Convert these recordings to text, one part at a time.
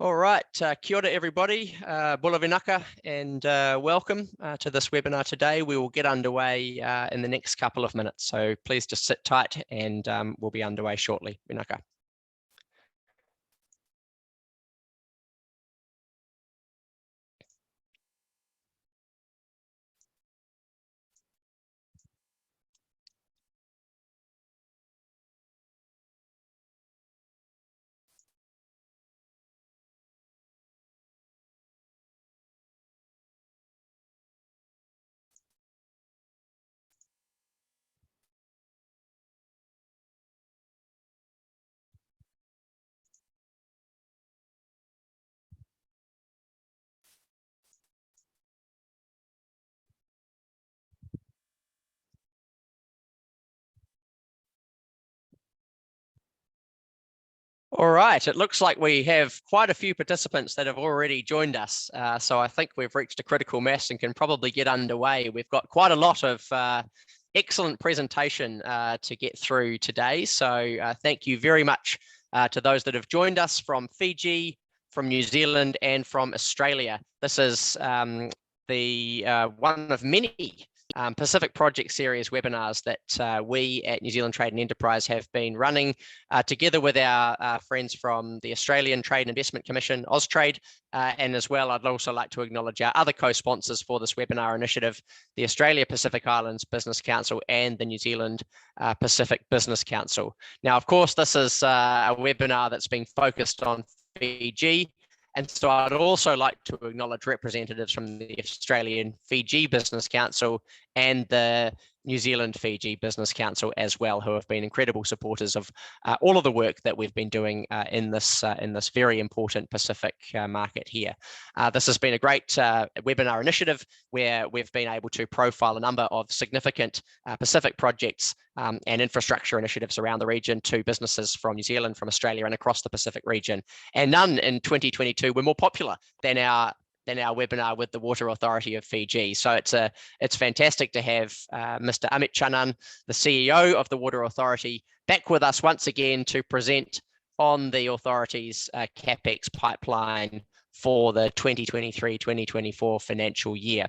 All right, kia ora everybody, bula vinaka, and welcome to this webinar today. We will get underway in the next couple of minutes, so please just sit tight and we'll be underway shortly, vinaka. All right, it looks like we have quite a few participants that have already joined us. So I think we've reached a critical mass and can probably get underway. We've got quite a lot of excellent presentation to get through today. So thank you very much to those that have joined us from Fiji, from New Zealand, and from Australia. This is the one of many Pacific Project Series webinars that we at New Zealand Trade and Enterprise have been running together with our friends from the Australian Trade and Investment Commission, Austrade, and as well, I'd also like to acknowledge our other co-sponsors for this webinar initiative, the Australia Pacific Islands Business Council and the New Zealand Pacific Business Council. Now, of course, this is a webinar that's been focused on Fiji. And so I'd also like to acknowledge representatives from the Australian Fiji Business Council and the New Zealand Fiji Business Council as well, who have been incredible supporters of all of the work that we've been doing in this very important Pacific market here. This has been a great webinar initiative where we've been able to profile a number of significant Pacific projects and infrastructure initiatives around the region to businesses from New Zealand, from Australia, and across the Pacific region. And none in 2022 were more popular than our webinar with the Water Authority of Fiji. So it's fantastic to have Mr. Amit Chanan, the CEO of the Water Authority, back with us once again to present on the authority's CapEx pipeline for the 2023-2024 financial year.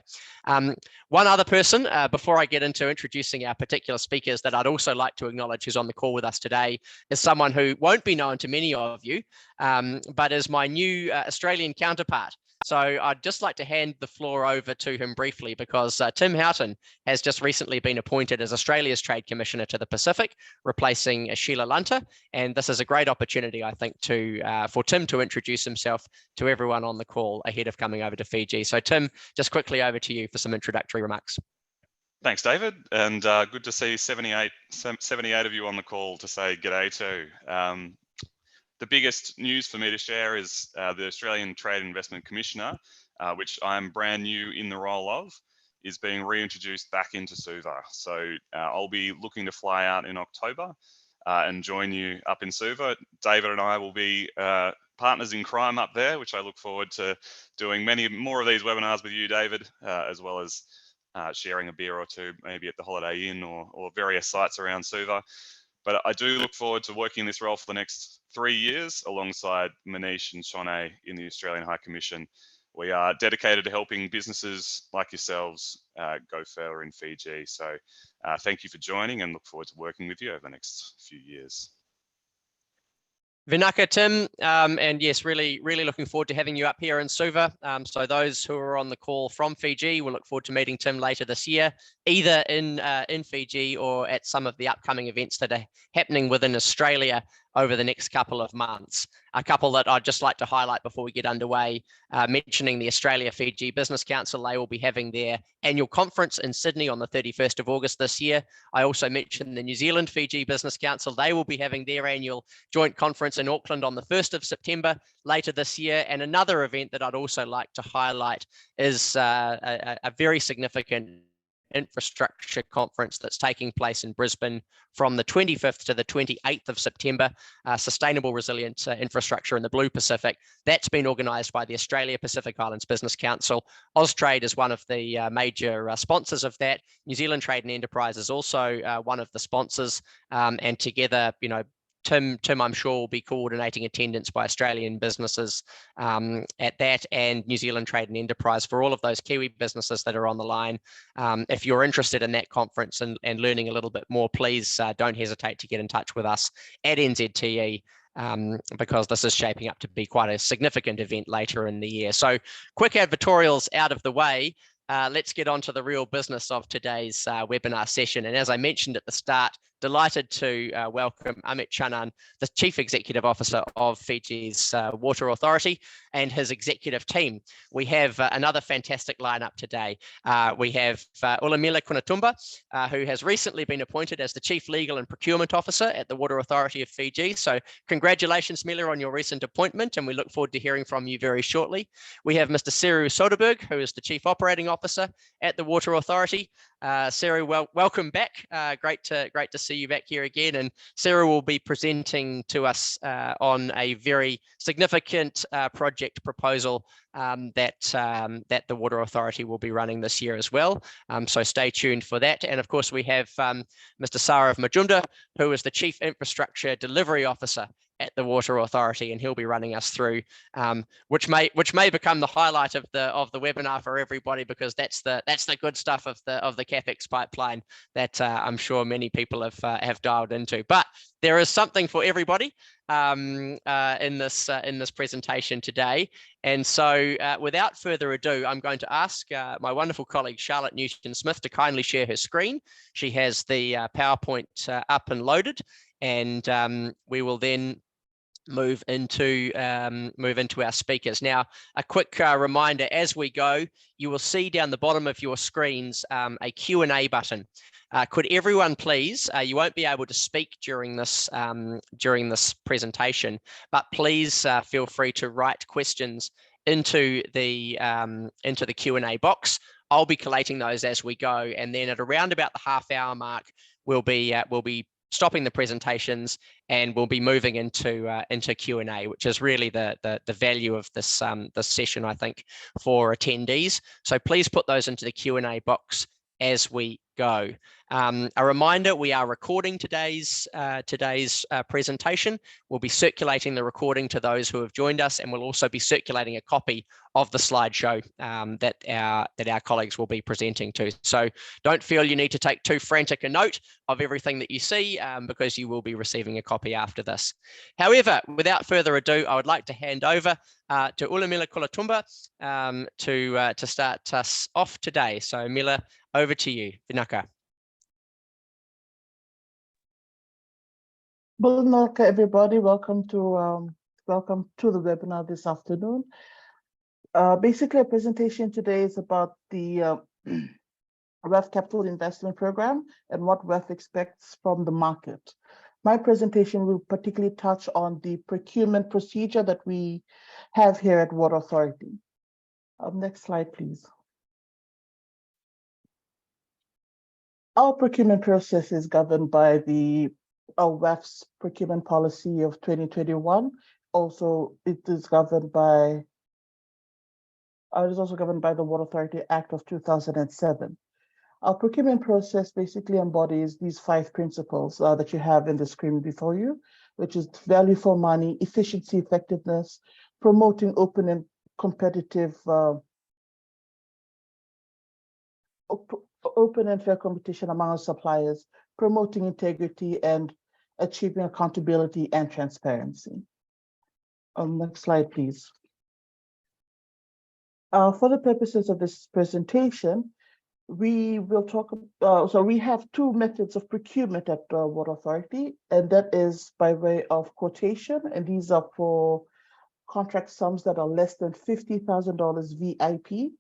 One other person, before I get into introducing our particular speakers that I'd also like to acknowledge who's on the call with us today, is someone who won't be known to many of you, but is my new Australian counterpart. So I'd just like to hand the floor over to him briefly because Tim Houghton has just recently been appointed as Australia's Trade Commissioner to the Pacific, replacing Sheila Lunter. And this is a great opportunity, I think, for Tim to introduce himself to everyone on the call ahead of coming over to Fiji. So Tim, just quickly over to you for some introductory remarks. Thanks, David, and good to see 78 of you on the call to say g'day too. The biggest news for me to share is the Australian Trade and Investment Commissioner, which I'm brand new in the role of, is being reintroduced back into Suva. So I'll be looking to fly out in October and join you up in Suva. David and I will be partners in crime up there, which I look forward to doing many more of these webinars with you, David, as well as sharing a beer or two, maybe at the Holiday Inn or various sites around Suva. But I do look forward to working in this role for the next 3 years alongside Manish and Shonay in the Australian High Commission. We are dedicated to helping businesses like yourselves go further in Fiji. So thank you for joining and look forward to working with you over the next few years. Vinaka, Tim, and yes, really looking forward to having you up here in Suva. So those who are on the call from Fiji, we'll look forward to meeting Tim later this year, either in Fiji or at some of the upcoming events that are happening within Australia over the next couple of months. A couple that I'd just like to highlight before we get underway, mentioning the Australia Fiji Business Council. They will be having their annual conference in Sydney on the 31st of August this year. I also mentioned the New Zealand Fiji Business Council. They will be having their annual joint conference in Auckland on the 1st of September later this year. And another event that I'd also like to highlight is a very significant infrastructure conference that's taking place in Brisbane from the 25th to the 28th of September, Sustainable Resilient Infrastructure in the Blue Pacific. That's been organised by the Australia Pacific Islands Business Council. Austrade is one of the major sponsors of that. New Zealand Trade and Enterprise is also one of the sponsors, and together, Tim, I'm sure, will be coordinating attendance by Australian businesses at that, and New Zealand Trade and Enterprise for all of those Kiwi businesses that are on the line. If you're interested in that conference and learning a little bit more, please don't hesitate to get in touch with us at NZTE. Because this is shaping up to be quite a significant event later in the year. So quick advertorials out of the way. Let's get on to the real business of today's webinar session. And as I mentioned at the start, delighted to welcome Amit Channan, the Chief Executive Officer of Fiji's Water Authority, and his executive team. We have another fantastic lineup today. We have Ulamila Kunatumba, who has recently been appointed as the Chief Legal and Procurement Officer at the Water Authority of Fiji. So congratulations, Mila, on your recent appointment, and we look forward to hearing from you very shortly. We have Mr. Seru Soderberg, who is the Chief Operating Officer at the Water Authority. Seru, welcome back. Great to see you back here again. And Seru will be presenting to us on a very significant project proposal that the Water Authority will be running this year as well. So stay tuned for that. And of course, we have Mr. Sarav Majumdar, who is the Chief Infrastructure Delivery Officer at the Water Authority, and he'll be running us through, which may become the highlight of the webinar for everybody, because that's the good stuff of the CapEx pipeline that I'm sure many people have dialed into. But there is something for everybody in this presentation today. And so without further ado, I'm going to ask my wonderful colleague Charlotte Newton-Smith to kindly share her screen. She has the PowerPoint up and loaded, and we will then move into our speakers. Now, a quick reminder as we go, you will see down the bottom of your screens a Q&A button. Could everyone please, you won't be able to speak during this presentation, but please feel free to write questions into the Q&A box. I'll be collating those as we go, and then at around about the half-hour mark, we'll be stopping the presentations, and we'll be moving into Q&A, which is really the value of this session, I think, for attendees. So please put those into the Q&A box as we go. A reminder, we are recording today's presentation. We'll be circulating the recording to those who have joined us, and we'll also be circulating a copy of the slideshow that our colleagues will be presenting to. So don't feel you need to take too frantic a note of everything that you see, because you will be receiving a copy after this. However, without further ado, I would like to hand over to Ulamila Kunatumba to start us off today. So Mila, over to you. Vinaka. Bulnaka, everybody, welcome to the webinar this afternoon. Basically, a presentation today is about the WEF Capital Investment Program and what WEF expects from the market. My presentation will particularly touch on the procurement procedure that we have here at Water Authority. Next slide, please. Our procurement process is governed by the WEF's procurement policy of 2021. Also, it is governed by the Water Authority Act of 2007. Our procurement process basically embodies these 5 principles that you have in the screen before you, which is value for money, efficiency, effectiveness, promoting open and competitive, open and fair competition among our suppliers, promoting integrity, and achieving accountability and transparency. Next slide, please. For the purposes of this presentation, we will talk, so we have 2 methods of procurement at Water Authority, and that is by way of quotation, and these are for contract sums that are less than $50,000 VIP.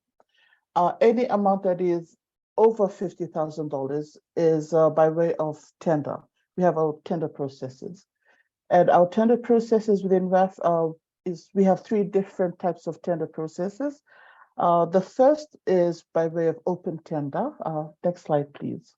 Any amount that is over $50,000 is by way of tender. We have our tender processes. And our tender processes within WEF we have 3 different types of tender processes. The first is by way of open tender. Next slide, please.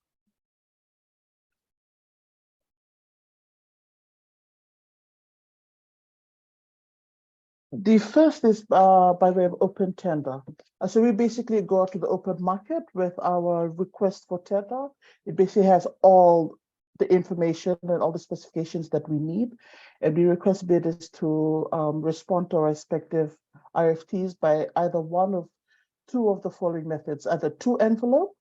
The first is by way of open tender. So we basically go out to the open market with our request for tender. It basically has all the information and all the specifications that we need. And we request bidders to respond to our respective RFTs by either one of two of the following methods, either two envelope,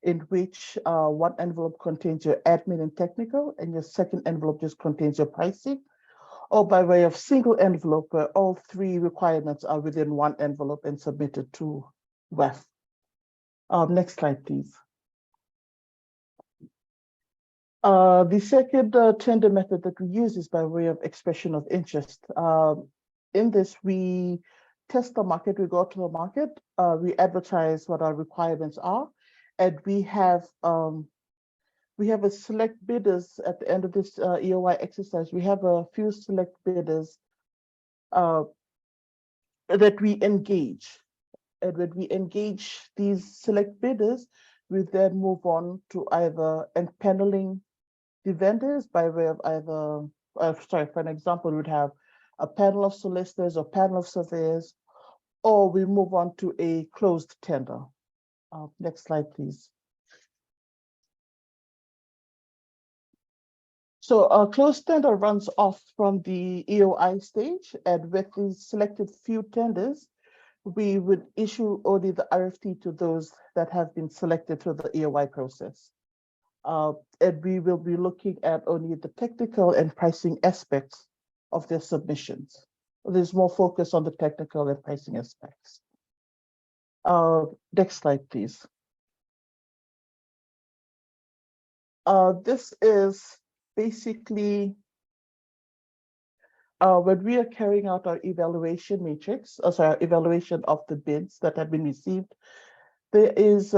in which one envelope contains your admin and technical, and your second envelope just contains your pricing, or by way of single envelope where all three requirements are within one envelope and submitted to WEF. Next slide, please. The second tender method that we use is by way of expression of interest. In this, we test the market, we go to the market, we advertise what our requirements are, and we have a select bidders at the end of this EOI exercise. We have a few select bidders that we engage. And when we engage these select bidders, we then move on to either empaneling the vendors by way of either, for an example, we'd have a panel of solicitors or panel of surveyors, or we move on to a closed tender. Next slide, please. So a closed tender runs off from the EOI stage, and with the selected few tenders, we would issue only the RFT to those that have been selected through the EOI process. And we will be looking at only the technical and pricing aspects of their submissions. There's more focus on the technical and pricing aspects. Next slide, please. This is basically when we are carrying out our evaluation matrix, evaluation of the bids that have been received. There is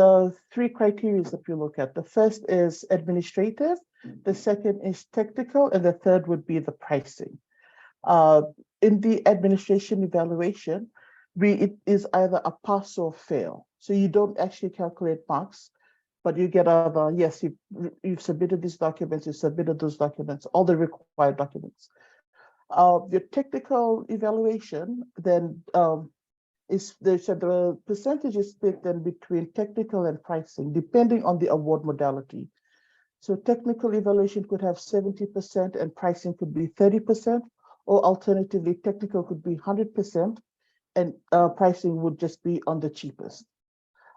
three criteria that we look at. The first is administrative, the second is technical, and the third would be the pricing. In the administration evaluation, it is either a pass or fail. So you don't actually calculate marks, but you get either, yes, you've submitted these documents, you've submitted those documents, all the required documents. Your technical evaluation then the percentage is split then between technical and pricing, depending on the award modality. So technical evaluation could have 70% and pricing could be 30%, or alternatively, technical could be 100% and pricing would just be on the cheapest.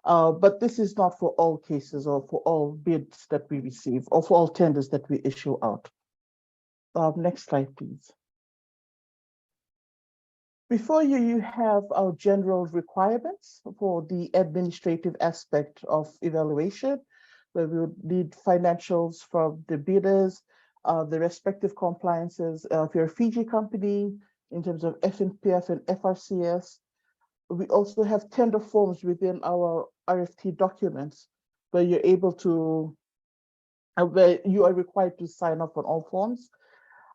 But this is not for all cases or for all bids that we receive or for all tenders that we issue out. Next slide, please. Before you, you have our general requirements for the administrative aspect of evaluation, where we would need financials from the bidders, the respective compliances. If you're a Fiji company, in terms of FNPF and FRCS, we also have tender forms within our RFT documents where you're able to, where you are required to sign up on all forms.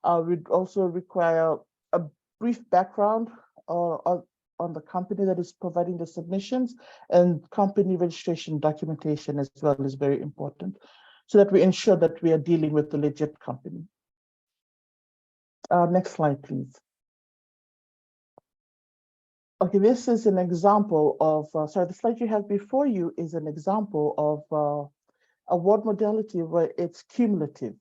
We'd also require a brief background on the company that is providing the submissions, and company registration documentation as well is very important, so that we ensure that we are dealing with the legit company. Next slide, please. Okay, this is an example of, sorry, the slide you have before you is an example of award modality where it's cumulative.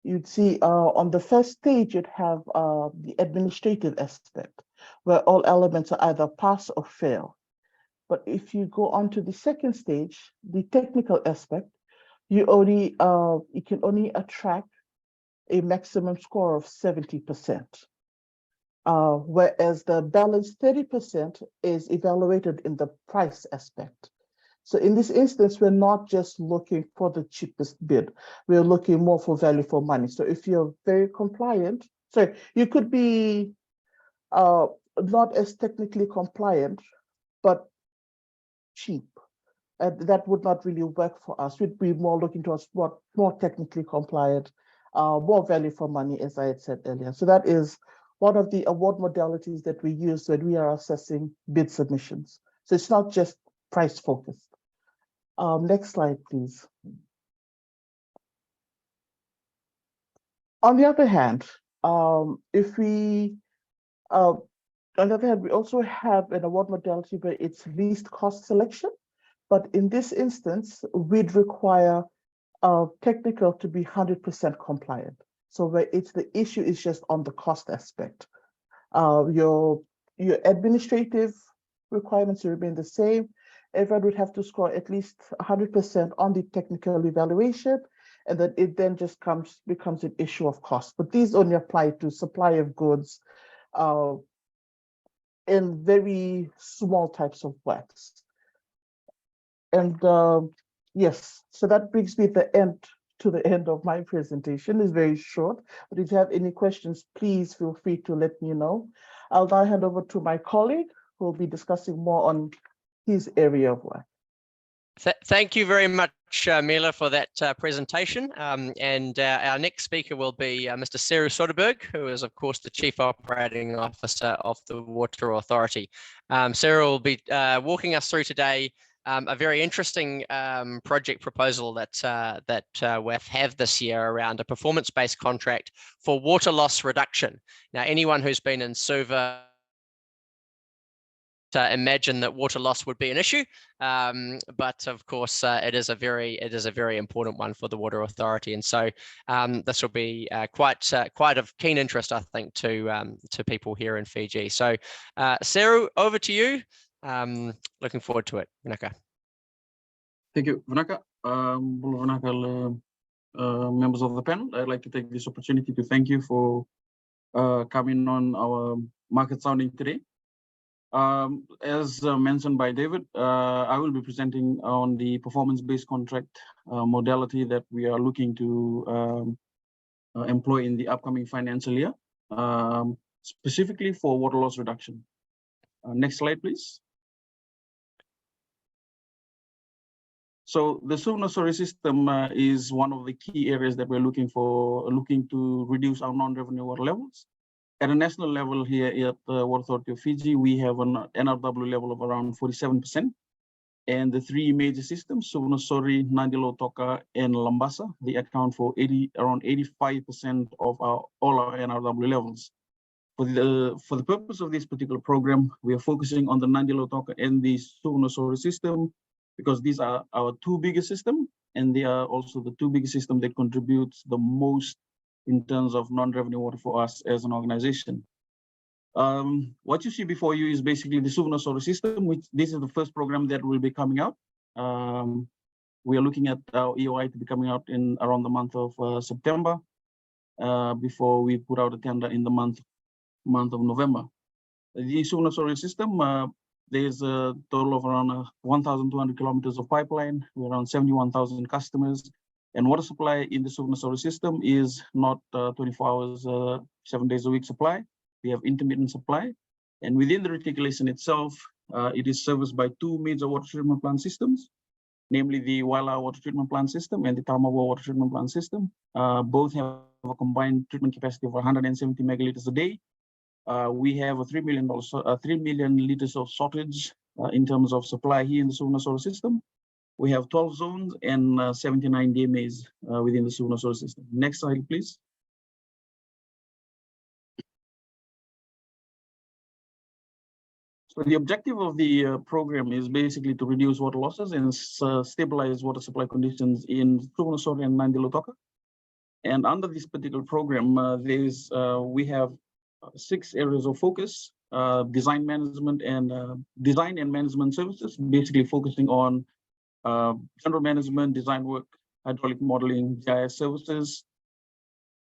You'd see on the first stage, you'd have the administrative aspect, where all elements are either pass or fail. But if you go on to the second stage, the technical aspect, you can only attract a maximum score of 70%. Whereas the balance 30% is evaluated in the price aspect. So in this instance, we're not just looking for the cheapest bid, we're looking more for value for money. So if you're very compliant, sorry, you could be not as technically compliant, but cheap. And that would not really work for us. We'd be more looking towards what more technically compliant, more value for money, as I had said earlier. So that is one of the award modalities that we use when we are assessing bid submissions. So it's not just price focused. Next slide, please. On the other hand, we also have an award modality where it's least cost selection, but in this instance, we'd require technical to be 100% compliant. So where it's the issue is just on the cost aspect. Your administrative requirements remain the same. Everyone would have to score at least 100% on the technical evaluation, and then it then just becomes an issue of cost. But these only apply to supply of goods in very small types of works. And yes, so that brings me to the end of my presentation. It's very short, but if you have any questions, please feel free to let me know. I'll now hand over to my colleague who will be discussing more on his area of work. Thank you very much, Mila, for that presentation. And our next speaker will be Mr. Seru Soderberg, who is, of course, the Chief Operating Officer of the Water Authority. Seru will be walking us through today a very interesting project proposal that we have this year around a performance-based contract for water loss reduction. Now, anyone who's been in Suva imagine that water loss would be an issue, but of course it is a very important one for the Water Authority, and so this will be quite of keen interest, I think, to people here in Fiji. So, Seru, over to you. Looking forward to it. Vinaka. Thank you, Vinaka. Members of the panel, I'd like to take this opportunity to thank you for coming on our market sounding today. As mentioned by David, I will be presenting on the performance-based contract modality that we are looking to employ in the upcoming financial year, specifically for water loss reduction. Next slide, please. So the Suva system is one of the key areas that we're looking to reduce our non-revenue water levels. At a national level here at the Water Authority of Fiji, we have an NRW level of around 47%. And the three major systems, Suva, Nandilo Toka, and Lambasa, they account for around 85% of all our NRW levels. For the purpose of this particular program, we are focusing on the Nandilo Toka and the Suva system, because these are our two biggest systems, and they are also the two biggest systems that contribute the most in terms of non-revenue water for us as an organization. What you see before you is basically the Suva system, which this is the first program that will be coming out. We are looking at our EOI to be coming out in around the month of September, before we put out a tender in the month of November. The Suva system, there's a total of around 1,200 kilometers of pipeline, with around 71,000 customers. And water supply in the Suva system is not 24 hours, 7 days a week supply. We have intermittent supply. And within the reticulation itself, it is serviced by two major water treatment plant systems, namely the Waila water treatment plant system and the Tamawa water treatment plant system. Both have a combined treatment capacity of 170 megaliters a day. We have a 3 million liters of shortage in terms of supply here in the Suva system. We have 12 zones and 79 DMAs within the Suva system. Next slide, please. So the objective of the program is basically to reduce water losses and stabilize water supply conditions in Suva and Nandilo Toka. And under this particular program, we have 6 areas of focus: design management and design and management services, basically focusing on general management, design work, hydraulic modeling, GIS services,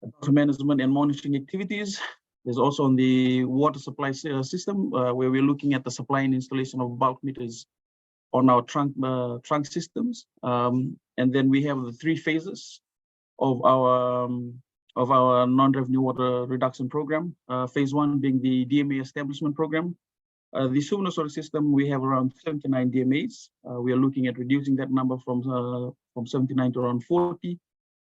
water management and monitoring activities. There's also on the water supply system, where we're looking at the supply and installation of bulk meters on our trunk systems. And then we have the 3 phases of our non-revenue water reduction program. Phase 1 being the DMA establishment program. The Suva system, we have around 79 DMAs. We are looking at reducing that number from 79 to around 40.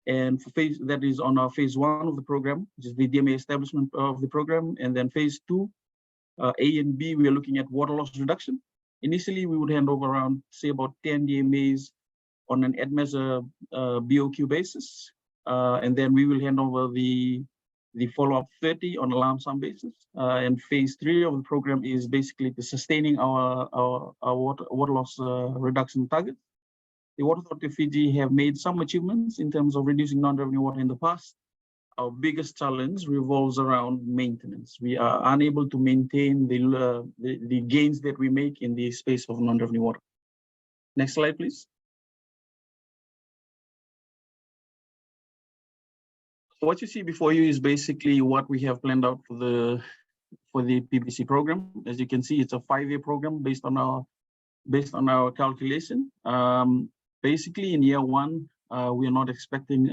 And for that is on our phase 1 of the program, which is the DMA establishment of the program. And then phase 2, A and B, we are looking at water loss reduction. Initially, we would hand over around, say, about 10 DMAs on an ad measure BOQ basis. And then we will hand over the follow-up 30 on a lump sum basis. And phase 3 of the program is basically the sustaining our water loss reduction target. the Water Authority of Fiji have made some achievements in terms of reducing non-revenue water in the past. Our biggest challenge revolves around maintenance. We are unable to maintain the gains that we make in the space of non-revenue water. Next slide, please. So what you see before you is basically what we have planned out for the PBC program. As you can see, it's a 5-year program based on our calculation. Basically, in year 1, we are not expecting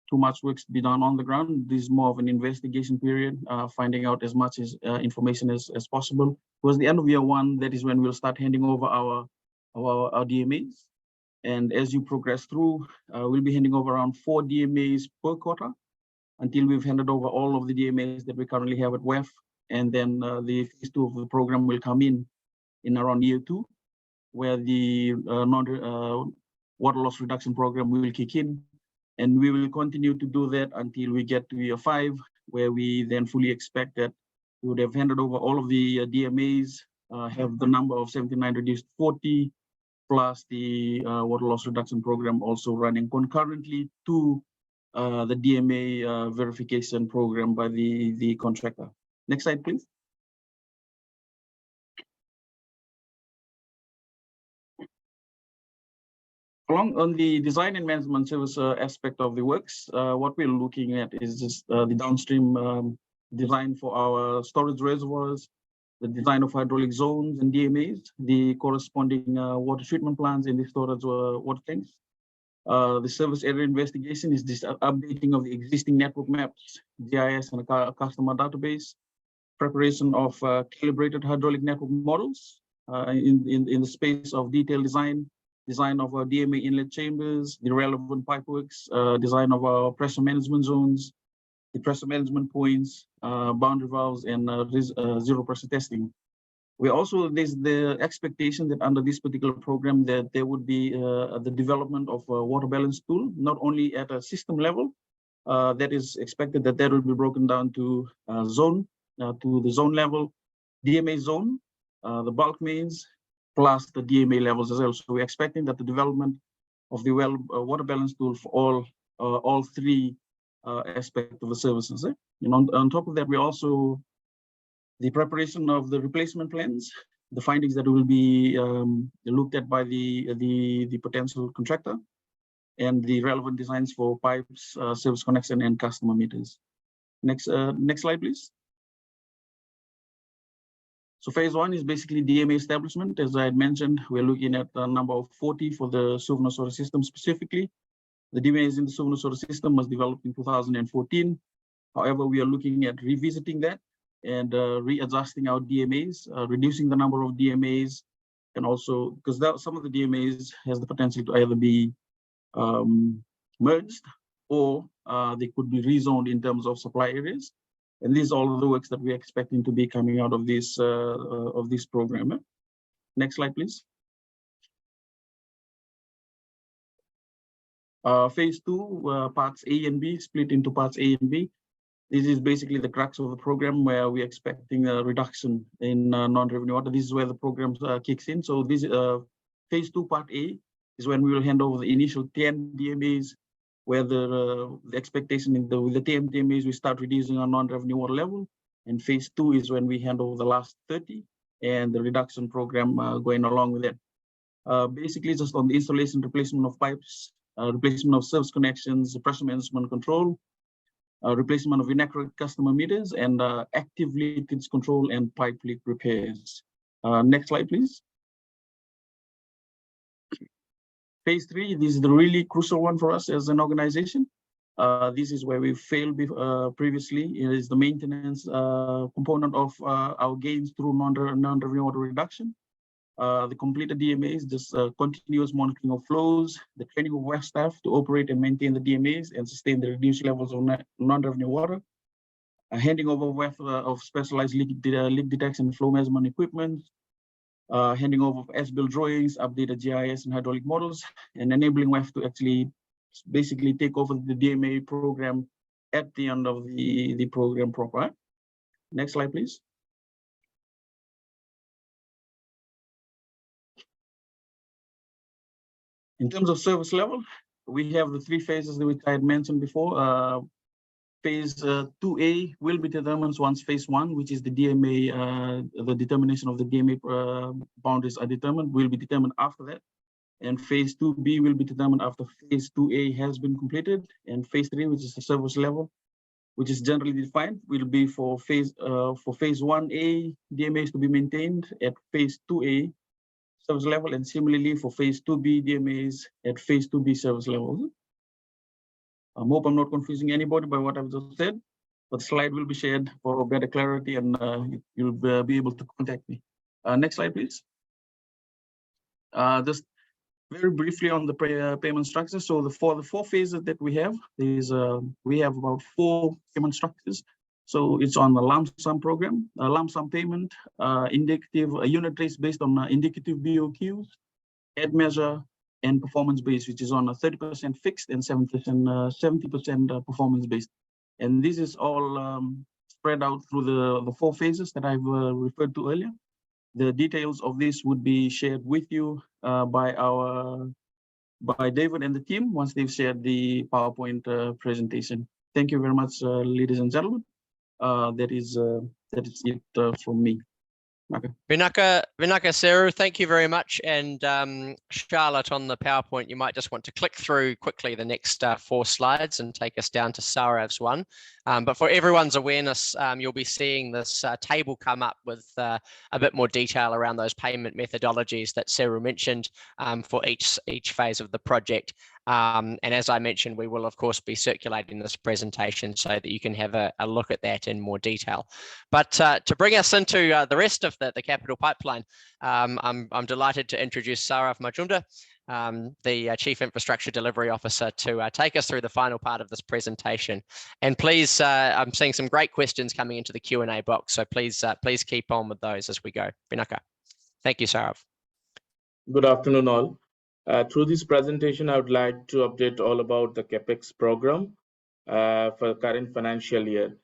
too much work to be done on the ground. This is more of an investigation period, finding out as much information as possible. Towards the end of year 1, that is when we'll start handing over our DMAs. And as you progress through, we'll be handing over around 4 DMAs per quarter until we've handed over all of the DMAs that we currently have at WEF. And then the phase 2 of the program will come in around year 2, where the water loss reduction program will kick in. And we will continue to do that until we get to year 5, where we then fully expect that we would have handed over all of the DMAs, have the number of 79 reduced to 40, plus the water loss reduction program also running concurrently to the DMA verification program by the contractor. Next slide, please. Along on the design and management service aspect of the works, what we're looking at is just the downstream design for our storage reservoirs, the design of hydraulic zones and DMAs, the corresponding water treatment plants in the storage water tanks. The service area investigation is this updating of the existing network maps, GIS and a customer database, preparation of calibrated hydraulic network models in the space of detailed design of our DMA inlet chambers, the relevant pipeworks, design of our pressure management zones, the pressure management points, boundary valves, and zero pressure testing. There's the expectation that under this particular program that there would be the development of a water balance tool, not only at a system level, that is expected that will be broken down to the zone level, DMA zone, the bulk mains, plus the DMA levels as well. So we're expecting that the development of the water balance tool for all 3 aspects of the services. And on top of that, we also the preparation of the replacement plans, the findings that will be looked at by the potential contractor, and the relevant designs for pipes, service connection, and customer meters. Next slide, please. So phase 1 is basically DMA establishment. As I had mentioned, we're looking at a number of 40 for the Suvarnasura system specifically. The DMAs in the Suvarnasura system was developed in 2014. However, we are looking at revisiting that and readjusting our DMAs, reducing the number of DMAs, and also because some of the DMAs has the potential to either be merged or they could be rezoned in terms of supply areas. And these are all of the works that we're expecting to be coming out of this program. Next slide, please. Phase 2, parts A and B, split into parts A and B. This is basically the crux of the program where we're expecting a reduction in non-revenue water. This is where the program kicks in. So this phase 2, part A, is when we will hand over the initial 10 DMAs, where the expectation with the 10 DMAs, we start reducing our non-revenue water level. And phase 2 is when we hand over the last 30 and the reduction program going along with it. Basically, just on the installation, replacement of pipes, replacement of service connections, pressure management control, replacement of inaccurate customer meters, and active leakage control and pipe leak repairs. Next slide, please. Phase 3, this is the really crucial one for us as an organization. This is where we failed previously. It is the maintenance component of our gains through non-revenue water reduction. The completed DMAs, just continuous monitoring of flows, the training of WEF staff to operate and maintain the DMAs and sustain the reduced levels of non-revenue water, handing over WEF of specialized leak detection and flow measurement equipment, handing over of as-built drawings, updated GIS and hydraulic models, and enabling WEF to actually basically take over the DMA program at the end of the program proper. Next slide, please. In terms of service level, we have the 3 phases that which I had mentioned before. Phase 2A will be determined once phase 1, which is the DMA, the determination of the DMA boundaries are determined, will be determined after that. And phase 2B will be determined after phase 2A has been completed. And phase 3, which is the service level, which is generally defined, will be for phase 1A DMAs to be maintained at phase 2A service level, and similarly for phase 2B DMAs at phase 2B service level. I hope I'm not confusing anybody by what I've just said, but the slide will be shared for better clarity, and you'll be able to contact me. Next slide, please. Just very briefly on the payment structure. So for the 4 phases that we have, we have about 4 payment structures. So it's on the lump sum program, a lump sum payment, indicative unit rates based on indicative BOQs, head measure, and performance based, which is on a 30% fixed and 70% performance based. And this is all spread out through the 4 phases that I've referred to earlier. The details of this would be shared with you by David and the team once they've shared the PowerPoint presentation. Thank you very much, ladies and gentlemen. That is it from me. Okay. Vinaka Seru, thank you very much. And Charlotte, on the PowerPoint, you might just want to click through quickly the next 4 slides and take us down to Saurav's one. But for everyone's awareness, you'll be seeing this table come up with a bit more detail around those payment methodologies that Seru mentioned for each phase of the project. And as I mentioned, we will, of course, be circulating this presentation so that you can have a look at that in more detail. But to bring us into the rest of the capital pipeline, I'm delighted to introduce Saurav Majumdar, the Chief Infrastructure Delivery Officer, to take us through the final part of this presentation. And please, I'm seeing some great questions coming into the Q&A box, so please keep on with those as we go. Vinaka. Thank you, Saurav. Good afternoon, all. Through this presentation, I would like to update all about the CAPEX program for the current financial year.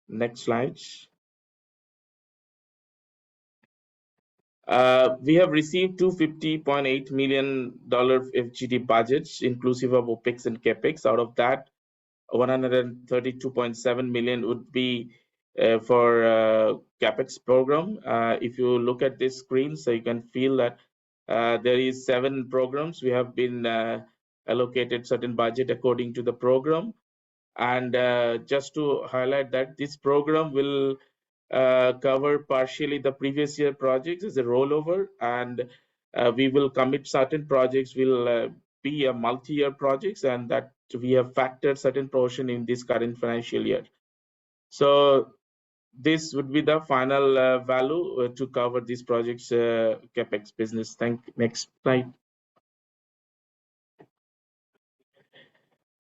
Next slide. We have received $250.8 million FGD budgets, inclusive of OPEX and CAPEX. Out of that, 132.7 million would be for CAPEX program. If you look at this screen, so you can feel that there is 7 programs. We have been allocated certain budget according to the program. And just to highlight that this program will cover partially the previous year projects as a rollover, and we will commit certain projects will be a multi-year projects, and that we have factored certain portion in this current financial year. So this would be the final value to cover these projects CAPEX business. Next slide.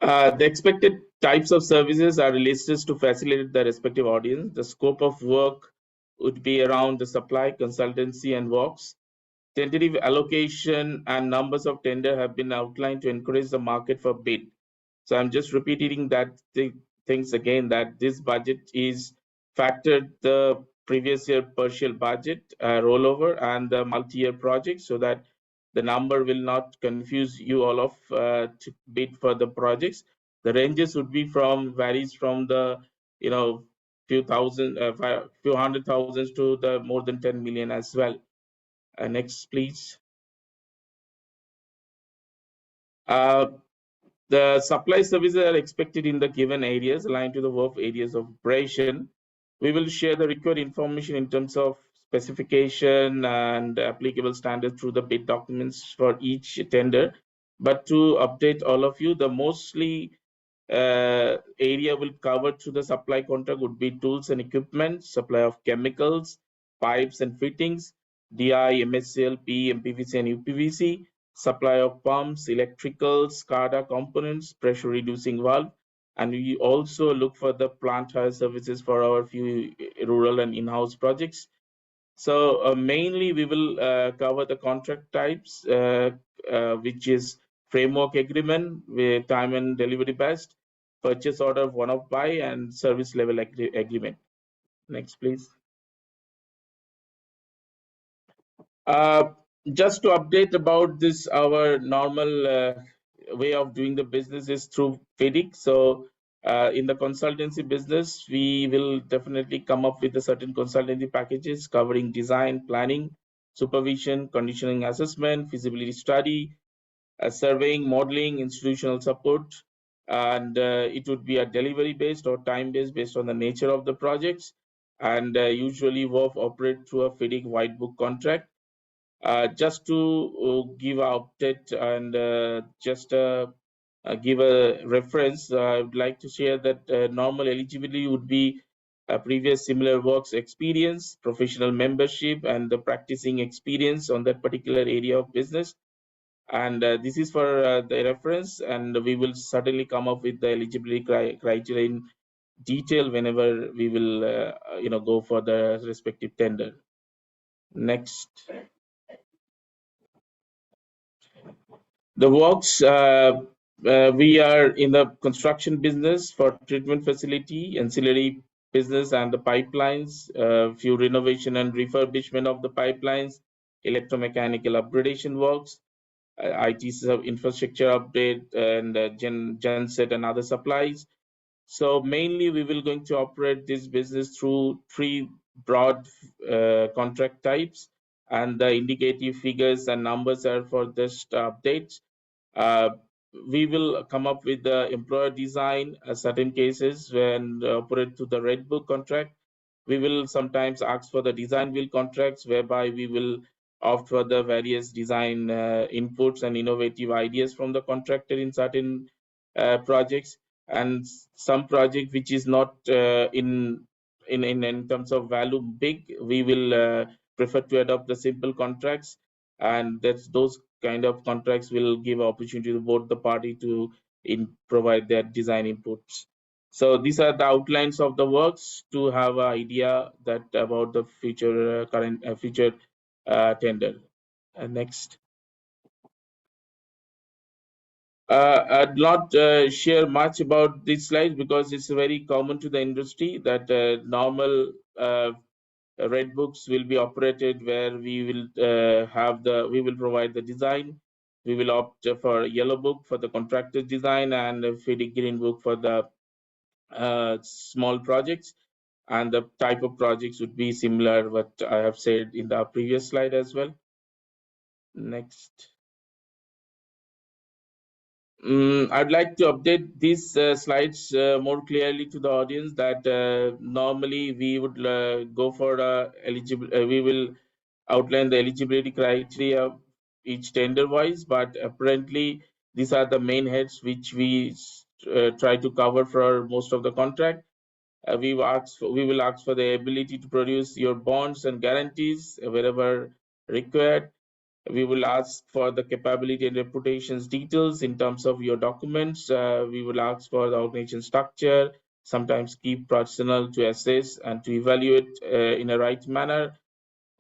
The expected types of services are listed to facilitate the respective audience. The scope of work would be around the supply, consultancy, and works. Tentative allocation and numbers of tender have been outlined to encourage the market for bid. So I'm just repeating that things again, that this budget is factored the previous year partial budget rollover and the multi-year project, so that the number will not confuse you all of to bid for the projects. The ranges would be varies from the few hundred thousands to the more than 10 million as well. Next, please. The supply services are expected in the given areas aligned to the work areas of operation. We will share the required information in terms of specification and applicable standards through the bid documents for each tender. But to update all of you, the mostly area will cover through the supply contract would be tools and equipment, supply of chemicals, pipes and fittings, DI, MSCL, PE, MPVC and UPVC, supply of pumps, electricals, SCADA components, pressure reducing valve, and we also look for the plant hire services for our few rural and in-house projects. So mainly we will cover the contract types, which is framework agreement with time and delivery based, purchase order one-off buy, and service level agreement. Next, please. Just to update about this, our normal way of doing the business is through FIDIC. So in the consultancy business, we will definitely come up with a certain consultancy packages covering design, planning, supervision, conditioning assessment, feasibility study, surveying, modeling, institutional support, and it would be a delivery based or time based on the nature of the projects. And usually WOF operate through a FIDIC white book contract. Just to give an update and just give a reference, I would like to share that normal eligibility would be previous similar works experience, professional membership, and the practicing experience on that particular area of business. And this is for the reference, and we will certainly come up with the eligibility criteria in detail whenever we will go for the respective tender. Next. The works, we are in the construction business for treatment facility, ancillary business, and the pipelines, few renovation and refurbishment of the pipelines, electromechanical upgradation works, IT infrastructure update, and genset and other supplies. So mainly we will going to operate this business through three broad contract types, and the indicative figures and numbers are for this updates. We will come up with the employer design, certain cases when operate to the red book contract. We will sometimes ask for the design will contracts, whereby we will opt for the various design inputs and innovative ideas from the contractor in certain projects. And some project which is not in terms of value big, we will prefer to adopt the simple contracts, and that's those kind of contracts will give opportunity to both the party to provide their design inputs. So these are the outlines of the works to have an idea that about the future future tender. Next. I'd not share much about this slide because it's very common to the industry that normal red books will be operated where we will we will provide the design. We will opt for yellow book for the contractor design and FIDIC green book for the small projects, and the type of projects would be similar what I have said in the previous slide as well. Next. I'd like to update these slides more clearly to the audience that normally we would go for eligible. We will outline the eligibility criteria each tender wise, but apparently these are the main heads which we try to cover for most of the contract. We will ask for the ability to produce your bonds and guarantees wherever required. We will ask for the capability and reputations details in terms of your documents. We will ask for the organization structure, sometimes key personnel to assess and to evaluate in a right manner.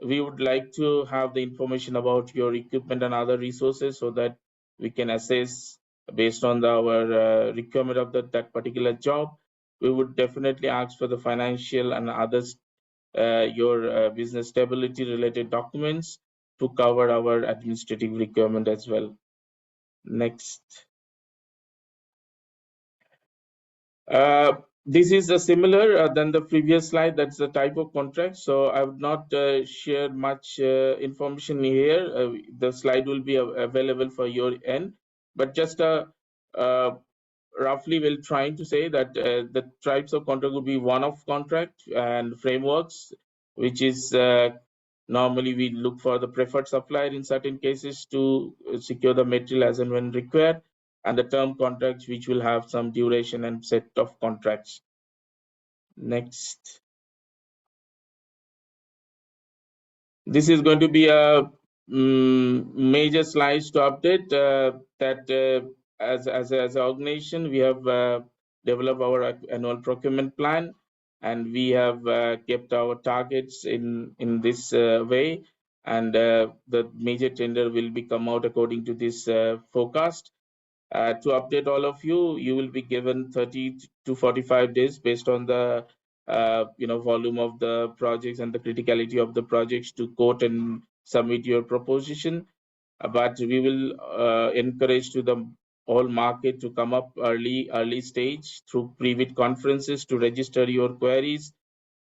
We would like to have the information about your equipment and other resources so that we can assess based on our requirement of that particular job. We would definitely ask for the financial and others, your business stability related documents to cover our administrative requirement as well. Next. This is similar than the previous slide. That's the type of contract. So I would not share much information here. The slide will be available for your end, but just roughly we're trying to say that the types of contract would be one-off contract and frameworks, which is normally we look for the preferred supplier in certain cases to secure the material as and when required, and the term contracts which will have some duration and set of contracts. Next. This is going to be a major slides to update that as an organization we have developed our annual procurement plan, and we have kept our targets in this way, and the major tender will be come out according to this forecast. To update all of you, you will be given 30 to 45 days based on the volume of the projects and the criticality of the projects to quote and submit your proposition. But we will encourage to the whole market to come up early stage through pre-bid conferences to register your queries,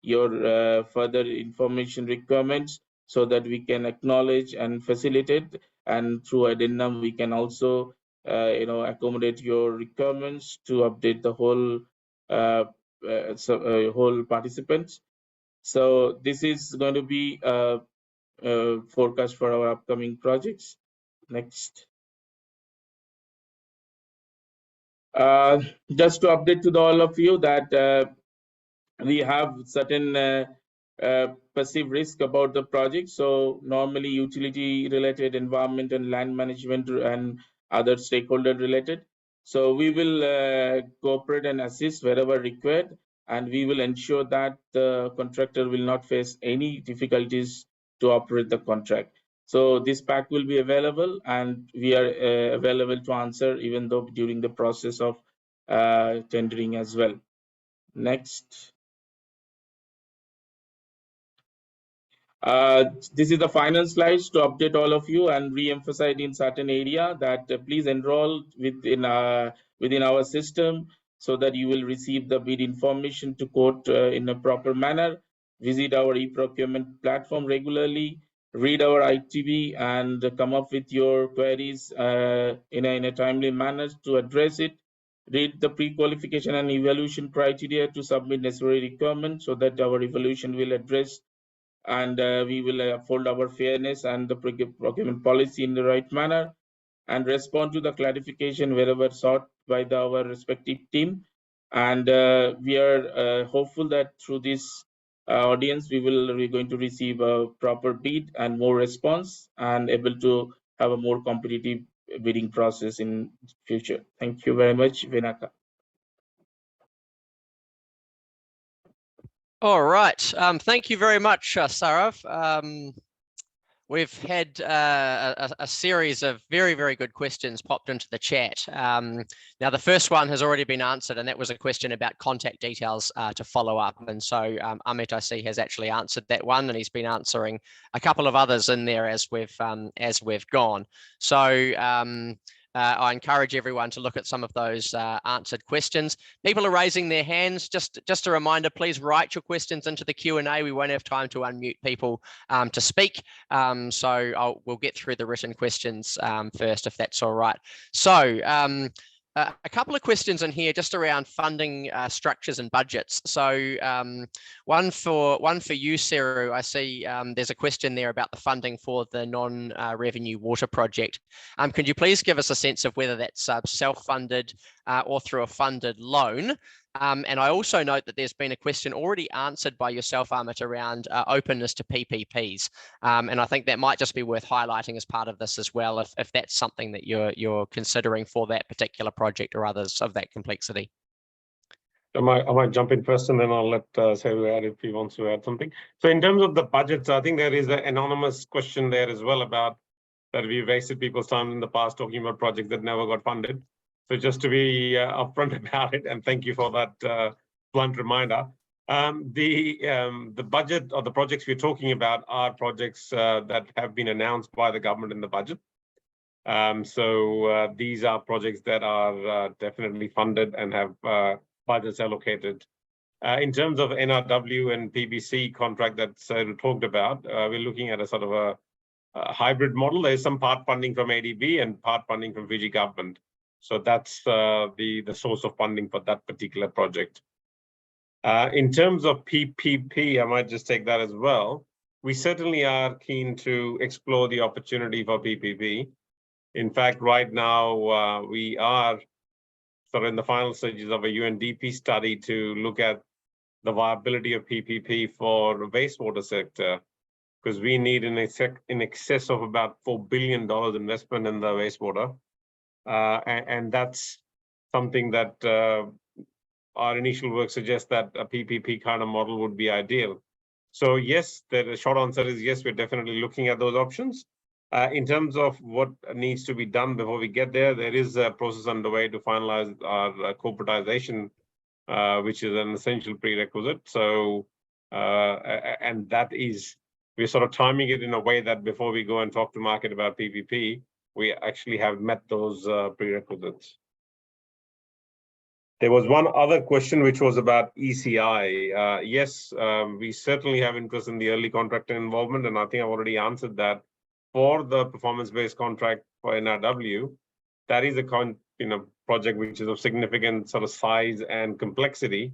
your further information requirements, so that we can acknowledge and facilitate, and through addendum we can also accommodate your requirements to update the whole participants. So this is going to be a forecast for our upcoming projects. Next. Just to update to all of you that we have certain perceived risk about the project. So normally utility related, environment and land management and other stakeholder related. So we will cooperate and assist wherever required, and we will ensure that the contractor will not face any difficulties to operate the contract. So this pack will be available, and we are available to answer even though during the process of tendering as well. Next. This is the final slides to update all of you and re-emphasize in certain area that please enroll within our system, so that you will receive the bid information to quote in a proper manner. Visit our e-procurement platform regularly, read our ITB, and come up with your queries in a timely manner to address it. Read the pre-qualification and evaluation criteria to submit necessary requirements, so that our evaluation will address, and we will uphold our fairness and the procurement policy in the right manner, and respond to the clarification wherever sought by our respective team. And we are hopeful that through this audience, we're going to receive a proper bid and more response, and able to have a more competitive bidding process in future. Thank you very much, Vinaka. All right. Thank you very much, Sarav. We've had a series of very, very good questions popped into the chat. Now, the first one has already been answered, and that was a question about contact details to follow up. And so Amit, I see, has actually answered that one, and he's been answering a couple of others in there as we've gone. So I encourage everyone to look at some of those answered questions. People are raising their hands. Just a reminder, please write your questions into the Q&A. We won't have time to unmute people to speak. So we'll get through the written questions first, if that's all right. So a couple of questions in here just around funding structures and budgets. So one for you, Seru. I see there's a question there about the funding for the non-revenue water project. Could you please give us a sense of whether that's self-funded or through a funded loan? And I also note that there's been a question already answered by yourself, Amit, around openness to PPPs. And I think that might just be worth highlighting as part of this as well, if that's something that you're considering for that particular project or others of that complexity. I might jump in first, and then I'll let Seru add if he wants to add something. So in terms of the budgets, I think there is an anonymous question there as well about that we've wasted people's time in the past talking about projects that never got funded. So just to be upfront about it, and thank you for that blunt reminder. The budget or the projects we're talking about are projects that have been announced by the government in the budget. So these are projects that are definitely funded and have budgets allocated. In terms of NRW and PBC contract that Seru talked about, we're looking at a sort of a hybrid model. There's some part funding from ADB and part funding from Fiji government. So that's the source of funding for that particular project. In terms of PPP, I might just take that as well. We certainly are keen to explore the opportunity for PPP. In fact, right now, we are sort of in the final stages of a UNDP study to look at the viability of PPP for the wastewater sector, because we need in excess of about $4 billion investment in the wastewater. And that's something that our initial work suggests that a PPP kind of model would be ideal. So yes, the short answer is yes, we're definitely looking at those options. In terms of what needs to be done before we get there, there is a process underway to finalize our corporatization, which is an essential prerequisite. So, and that is we're sort of timing it in a way that before we go and talk to market about PPP, we actually have met those prerequisites. There was one other question which was about ECI. Yes, we certainly have interest in the early contractor involvement, and I think I've already answered that. For the performance-based contract for NRW, that is a project which is of significant sort of size and complexity,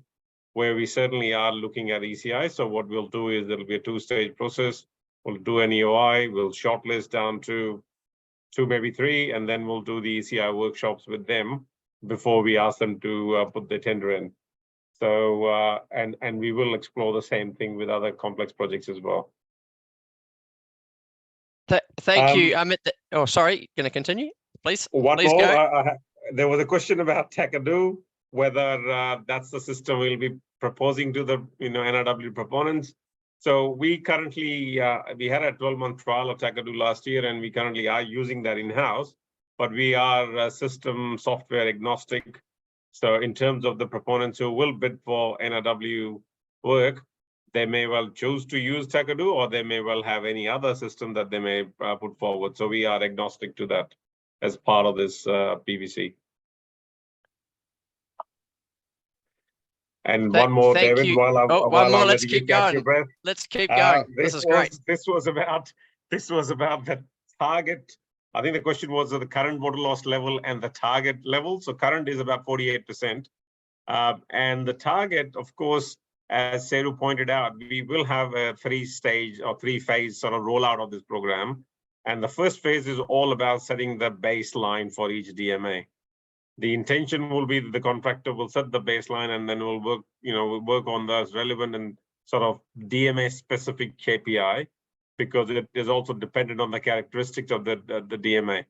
where we certainly are looking at ECI. So what we'll do is there'll be a two-stage process. We'll do an EOI, we'll shortlist down to 2, maybe 3, and then we'll do the ECI workshops with them before we ask them to put the tender in. So, and we will explore the same thing with other complex projects as well. Thank you, Amit. Oh, sorry, going to continue, please? One please more. Go. There was a question about Takadu, whether that's the system we'll be proposing to the NRW proponents. So we currently, we had a 12-month trial of Takadu last year, and we currently are using that in-house, but we are system software agnostic. So in terms of the proponents who will bid for NRW work, they may well choose to use Takadu, or they may well have any other system that they may put forward. So we are agnostic to that as part of this PVC. And one more, David, you. while one more, let's keep going. Let's keep going. This is great. This was about the target. I think the question was the current water loss level and the target level. So current is about 48%. And the target, of course, as Seru pointed out, we will have a 3-stage or 3-phase sort of rollout of this program. And the first phase is all about setting the baseline for each DMA. The intention will be that the contractor will set the baseline, and then we'll work, we'll work on those relevant and sort of DMA specific KPI, because it is also dependent on the characteristics of the DMA.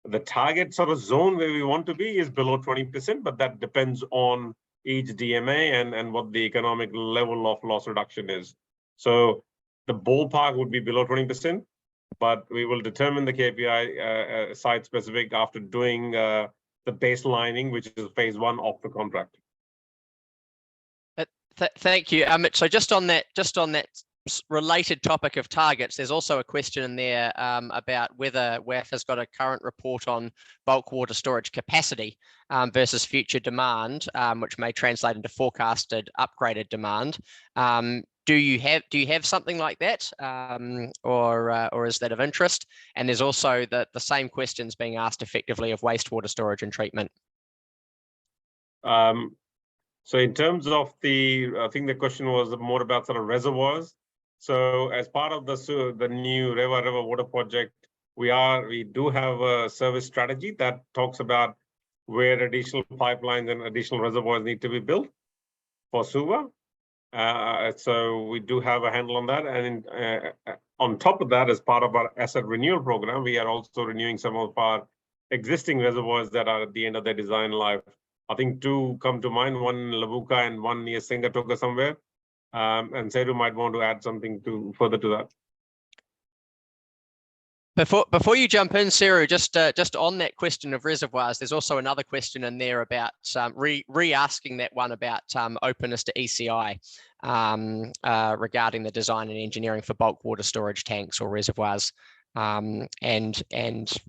The target sort of zone where we want to be is below 20%, but that depends on each DMA and what the economic level of loss reduction is. So the ballpark would be below 20%, but we will determine the KPI site specific after doing the baselining, which is phase 1 of the contract. Thank you, Amit. So just on that related topic of targets, there's also a question in there about whether WAF has got a current report on bulk water storage capacity versus future demand, which may translate into forecasted upgraded demand. Do you have something like that, or is that of interest? And there's also the same questions being asked effectively of wastewater storage and treatment. So in terms of I think the question was more about sort of reservoirs. So as part of the new River Water Project, we do have a service strategy that talks about where additional pipelines and additional reservoirs need to be built for Suva. So we do have a handle on that. And on top of that, as part of our asset renewal program, we are also renewing some of our existing reservoirs that are at the end of their design life. I think 2 come to mind, one in Labuka and one near Singatoka somewhere. And Seru might want to add something further to that. Before you jump in, Seru, just on that question of reservoirs, there's also another question in there about re-asking that one about openness to ECI regarding the design and engineering for bulk water storage tanks or reservoirs, and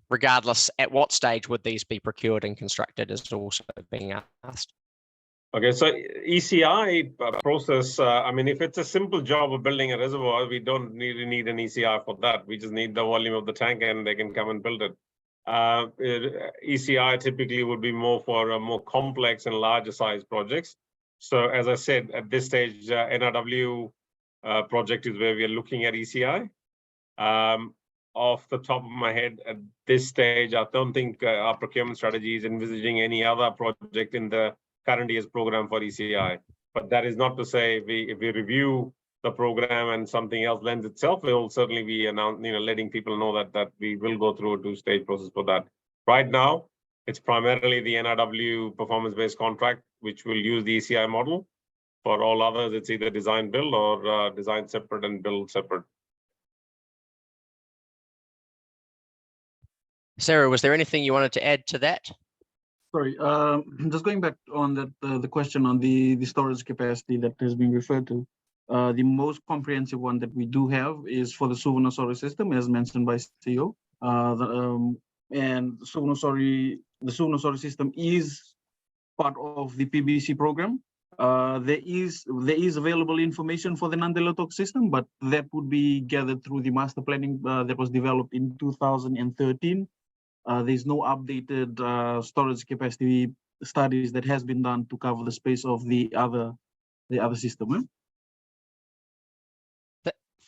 regardless at what stage would these be procured and constructed is also being asked. Okay, so ECI process, I mean, if it's a simple job of building a reservoir, we don't really need an ECI for that. We just need the volume of the tank and they can come and build it. ECI typically would be more for more complex and larger size projects. So as I said, at this stage, NRW project is where we are looking at ECI. Off the top of my head, at this stage, I don't think our procurement strategy is envisaging any other project in the current year's program for ECI. But that is not to say if we review the program and something else lends itself, we will certainly be letting people know that we will go through a 2-stage process for that. Right now, it's primarily the NRW performance-based contract, which will use the ECI model. For all others, it's either design build or design separate and build separate. Sarah, was there anything you wanted to add to that? Sorry, just going back on that the question on the storage capacity that has been referred to. The most comprehensive one that we do have is for the Suvarnasori system, as mentioned by CEO. And the Suvarnasori system is part of the PBC program. There is available information for the Nandelatok system, but that would be gathered through the master planning that was developed in 2013. There's no updated storage capacity studies that has been done to cover the space of the other system.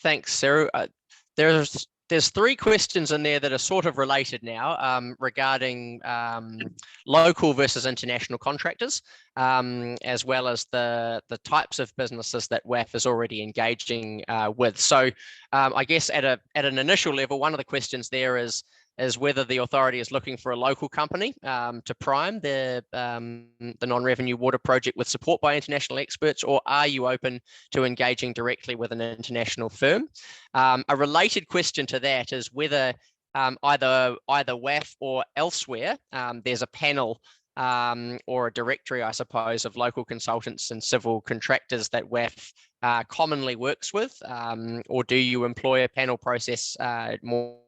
Thanks, Seru. There's three questions in there that are sort of related now regarding local versus international contractors, as well as the types of businesses that WAF is already engaging with. So I guess at an initial level, one of the questions there is whether the authority is looking for a local company to prime the non-revenue water project with support by international experts, or are you open to engaging directly with an international firm? A related question to that is whether either WAF or elsewhere, there's a panel or a directory, I suppose, of local consultants and civil contractors that WAF commonly works with, or do you employ a panel process more?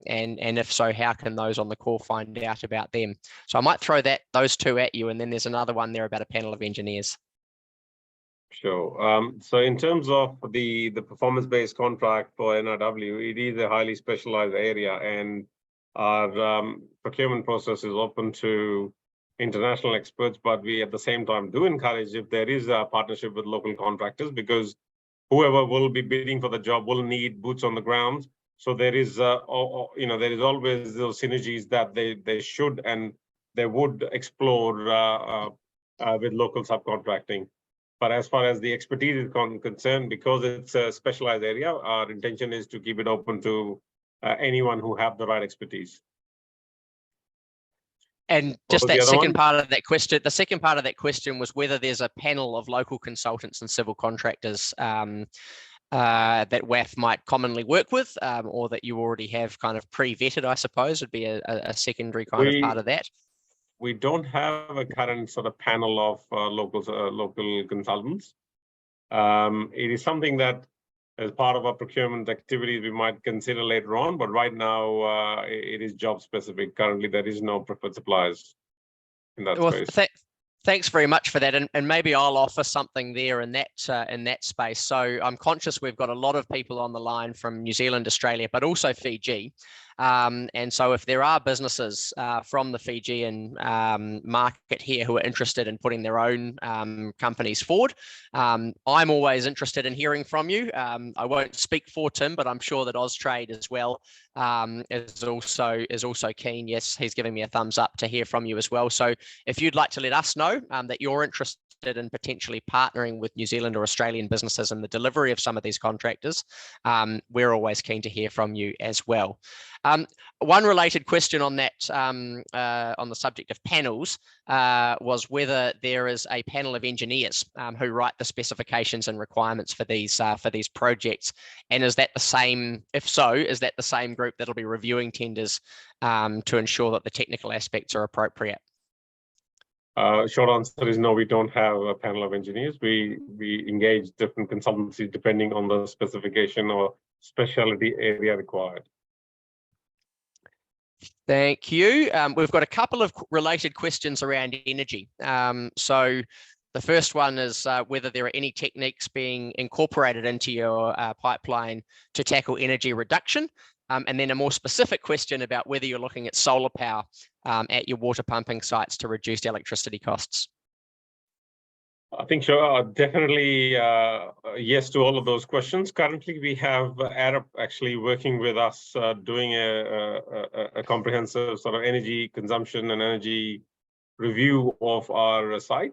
And if so, how can those on the call find out about them? So I might throw those two at you, and then there's another one there about a panel of engineers. Sure. So in terms of the performance-based contract for NRW, it is a highly specialized area, and our procurement process is open to international experts, but we at the same time do encourage if there is a partnership with local contractors, because whoever will be bidding for the job will need boots on the ground. So there is, there is always those synergies that they should and they would explore with local subcontracting. But as far as the expertise is concerned, because it's a specialized area, our intention is to keep it open to anyone who have the right expertise. And just that second part of that question, the second part of that question was whether there's a panel of local consultants and civil contractors that WAF might commonly work with, or that you already have kind of pre-vetted, I suppose, would be a secondary kind of part of that. We don't have a current sort of panel of local consultants. It is something that, as part of our procurement activities, we might consider later on, but right now it is job specific. Currently, there is no preferred suppliers in that space. Thanks very much for that, and maybe I'll offer something there in that space. So I'm conscious we've got a lot of people on the line from New Zealand, Australia, but also Fiji. And so if there are businesses from the Fijian market here who are interested in putting their own companies forward, I'm always interested in hearing from you. I won't speak for Tim, but I'm sure that Austrade as well is also keen. Yes, he's giving me a thumbs up to hear from you as well. So if you'd like to let us know that you're interested in potentially partnering with New Zealand or Australian businesses in the delivery of some of these contractors, we're always keen to hear from you as well. One related question on that, on the subject of panels, was whether there is a panel of engineers who write the specifications and requirements for these projects, and is that the same? If so, is that the same group that'll be reviewing tenders to ensure that the technical aspects are appropriate? Short answer is no, we don't have a panel of engineers. We engage different consultancies depending on the specification or specialty area required. Thank you. We've got a couple of related questions around energy. So the first one is whether there are any techniques being incorporated into your pipeline to tackle energy reduction. And then a more specific question about whether you're looking at solar power at your water pumping sites to reduce electricity costs. I think sure, definitely yes to all of those questions. Currently, we have Arab actually working with us, doing a comprehensive sort of energy consumption and energy review of our site.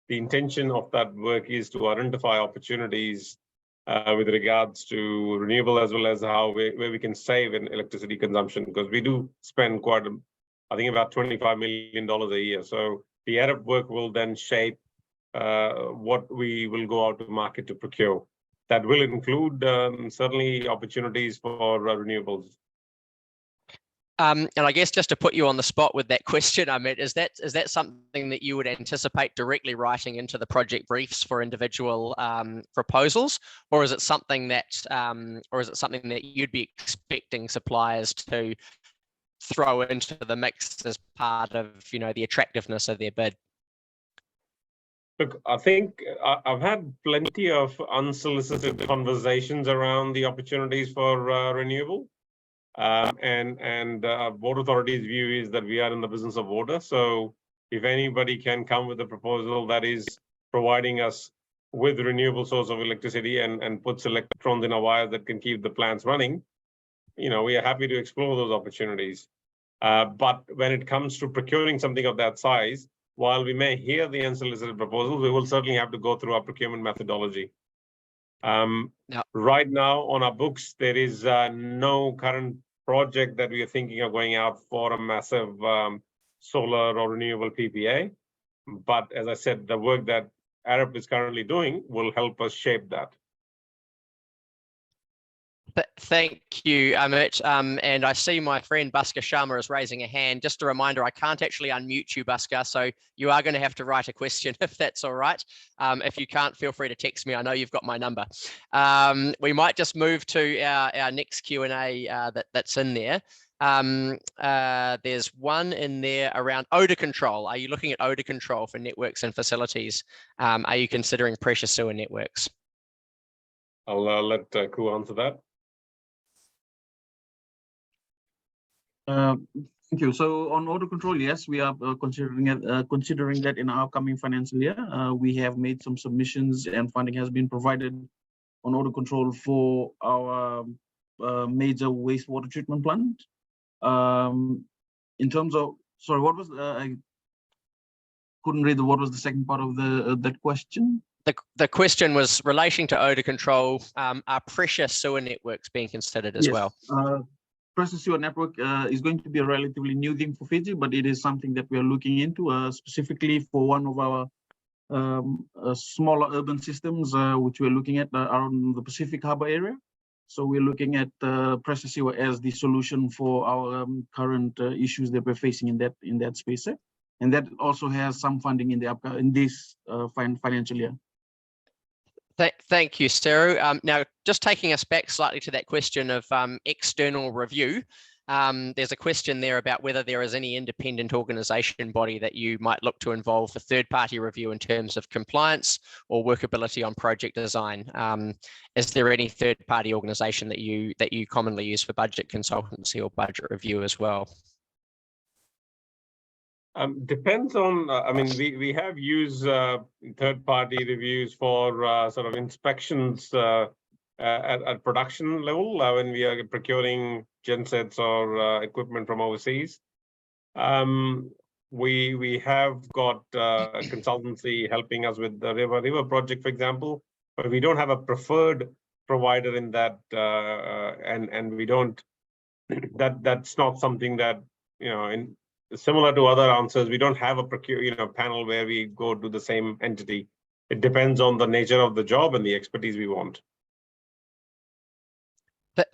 The intention of that work is to identify opportunities with regards to renewable, as well as where we can save in electricity consumption, because we do spend quite, I think about $25 million a year. So the Arab work will then shape what we will go out to market to procure. That will include certainly opportunities for renewables. And I guess just to put you on the spot with that question, Amit, is that something that you would anticipate directly writing into the project briefs for individual proposals, or is it something that you'd be expecting suppliers to throw into the mix as part of the attractiveness of their bid? Look, I think I've had plenty of unsolicited conversations around the opportunities for renewable. And Water Authority's view is that we are in the business of water. So if anybody can come with a proposal that is providing us with renewable source of electricity and puts electrons in our wires that can keep the plants running, we are happy to explore those opportunities. But when it comes to procuring something of that size, while we may hear the unsolicited proposals, we will certainly have to go through our procurement methodology. Right now on our books, there is no current project that we are thinking of going out for a massive solar or renewable PPA. But as I said, the work that Arup is currently doing will help us shape that. Thank you, Amit. And I see my friend Bhaskar Sharma is raising a hand. Just a reminder, I can't actually unmute you, Bhaskar, so you are going to have to write a question if that's all right. If you can't, feel free to text me. I know you've got my number. We might just move to our next Q&A that's in there. There's one in there around odor control. Are you looking at odor control for networks and facilities? Are you considering pressure sewer networks? I'll let Ku answer that. Thank you. So on odor control, yes, we are considering that in our upcoming financial year. We have made some submissions and funding has been provided on odor control for our major wastewater treatment plant. In terms of, sorry, what was I couldn't read what was the second part of that question? The question was relating to odor control. Are pressure sewer networks being considered as well? Pressure sewer network is going to be a relatively new thing for Fiji, but it is something that we are looking into specifically for one of our smaller urban systems, which we're looking at around the Pacific Harbour area. So we're looking at pressure sewer as the solution for our current issues that we're facing in that space, and that also has some funding in this financial year. Thank you, Steru. Now, just taking us back slightly to that question of external review, there's a question there about whether there is any independent organisation body that you might look to involve for third-party review in terms of compliance or workability on project design. Is there any third-party organisation that you commonly use for budget consultancy or budget review as well? Depends on, I mean, we have used third-party reviews for sort of inspections at production level when we are procuring gensets or equipment from overseas. We have got a consultancy helping us with the river project, for example, but we don't have a preferred provider in that, and we don't. That's not something that similar to other answers, we don't have a panel where we go to the same entity. It depends on the nature of the job and the expertise we want.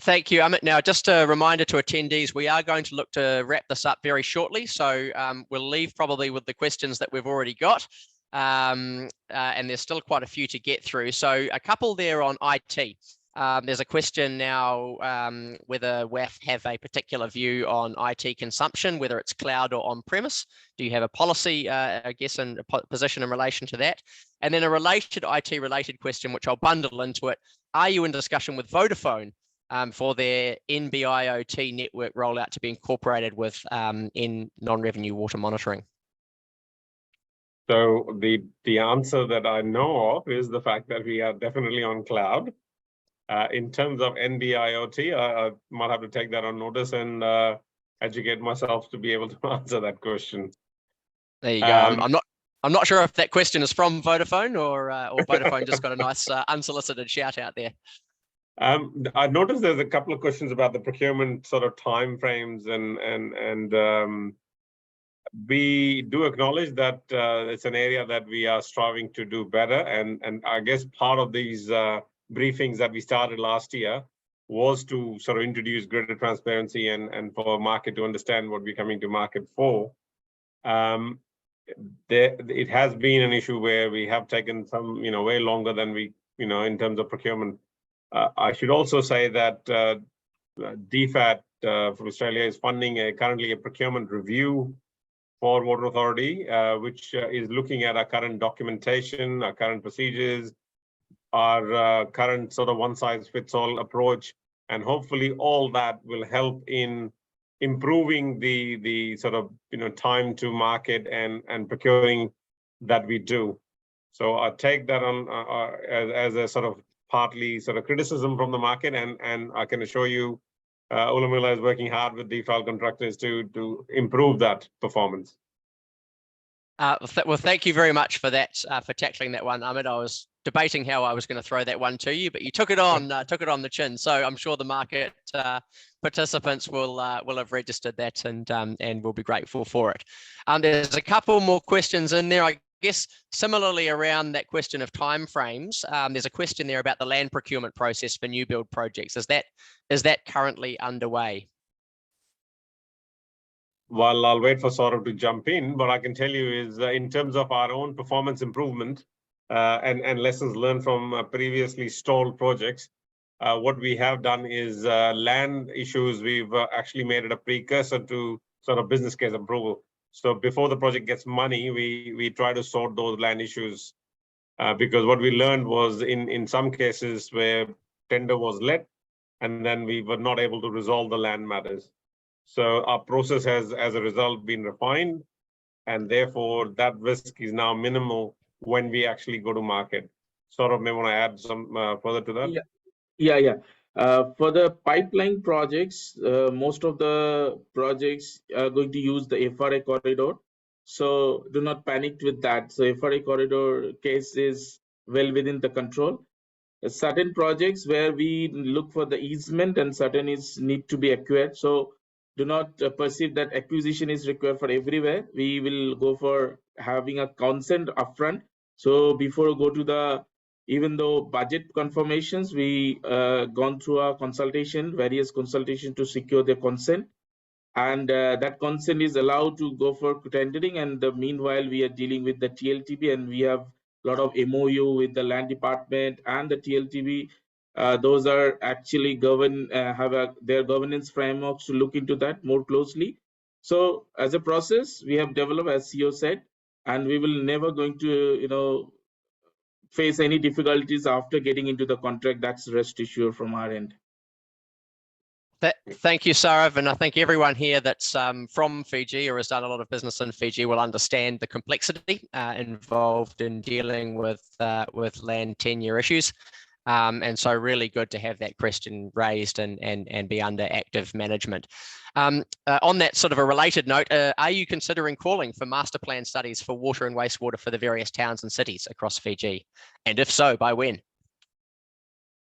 Thank you, Amit. Now, just a reminder to attendees, we are going to look to wrap this up very shortly. So we'll leave probably with the questions that we've already got. And there's still quite a few to get through. So a couple there on IT. There's a question now whether WAF have a particular view on IT consumption, whether it's cloud or on-premise. Do you have a policy, I guess, and a position in relation to that? And then a related IT-related question, which I'll bundle into it. Are you in discussion with Vodafone for their NB-IoT network rollout to be incorporated with in non-revenue water monitoring? So the answer that I know of is the fact that we are definitely on cloud. In terms of NB-IoT, I might have to take that on notice and educate myself to be able to answer that question. There you go. I'm not sure if that question is from Vodafone or Vodafone just got a nice unsolicited shout out there. I noticed there's a couple of questions about the procurement sort of timeframes, and we do acknowledge that it's an area that we are striving to do better, and I guess part of these briefings that we started last year was to sort of introduce greater transparency and for market to understand what we're coming to market for. It has been an issue where we have taken some, way longer than we, in terms of procurement. I should also say that DFAT for Australia is funding currently a procurement review for Water Authority, which is looking at our current documentation, our current procedures, our current sort of one-size-fits-all approach, and hopefully all that will help in improving the sort of time to market and procuring that we do. So I take that on as a sort of partly sort of criticism from the market, and I can assure you Ulamula is working hard with DFAL contractors to improve that performance. Well, thank you very much for that, for tackling that one, Ahmed. I was debating how I was going to throw that one to you, but you took it on the chin. So I'm sure the market participants will have registered that and will be grateful for it. There's a couple more questions in there, I guess, similarly around that question of timeframes. There's a question there about the land procurement process for new build projects. Is that currently underway? Well, I'll wait for Saurav to jump in, but I can tell you is in terms of our own performance improvement and lessons learned from previously stalled projects, what we have done is land issues, we've actually made it a precursor to sort of business case approval. So before the project gets money, we try to sort those land issues because what we learned was in some cases where tender was let and then we were not able to resolve the land matters. So our process has, as a result, been refined, and therefore that risk is now minimal when we actually go to market. Saurav may want to add some further to that. Yeah. For the pipeline projects, most of the projects are going to use the FRA corridor. So do not panic with that. So FRA corridor case is well within the control. Certain projects where we look for the easement and certain is need to be acquired. So do not perceive that acquisition is required for everywhere. We will go for having a consent upfront. So before we go to the, even though budget confirmations, we gone through a consultation, various consultation to secure the consent. And that consent is allowed to go for tendering. And meanwhile, we are dealing with the TLTB and we have a lot of MOU with the land department and the TLTB. Those are actually their governance frameworks to look into that more closely. So as a process, we have developed, as CEO said, and we will never going to, face any difficulties after getting into the contract. That's rest assured from our end. Thank you, Saurav, and I think everyone here that's from Fiji or has done a lot of business in Fiji will understand the complexity involved in dealing with land tenure issues. And so really good to have that question raised and be under active management. On that sort of a related note, are you considering calling for master plan studies for water and wastewater for the various towns and cities across Fiji? And if so, by when?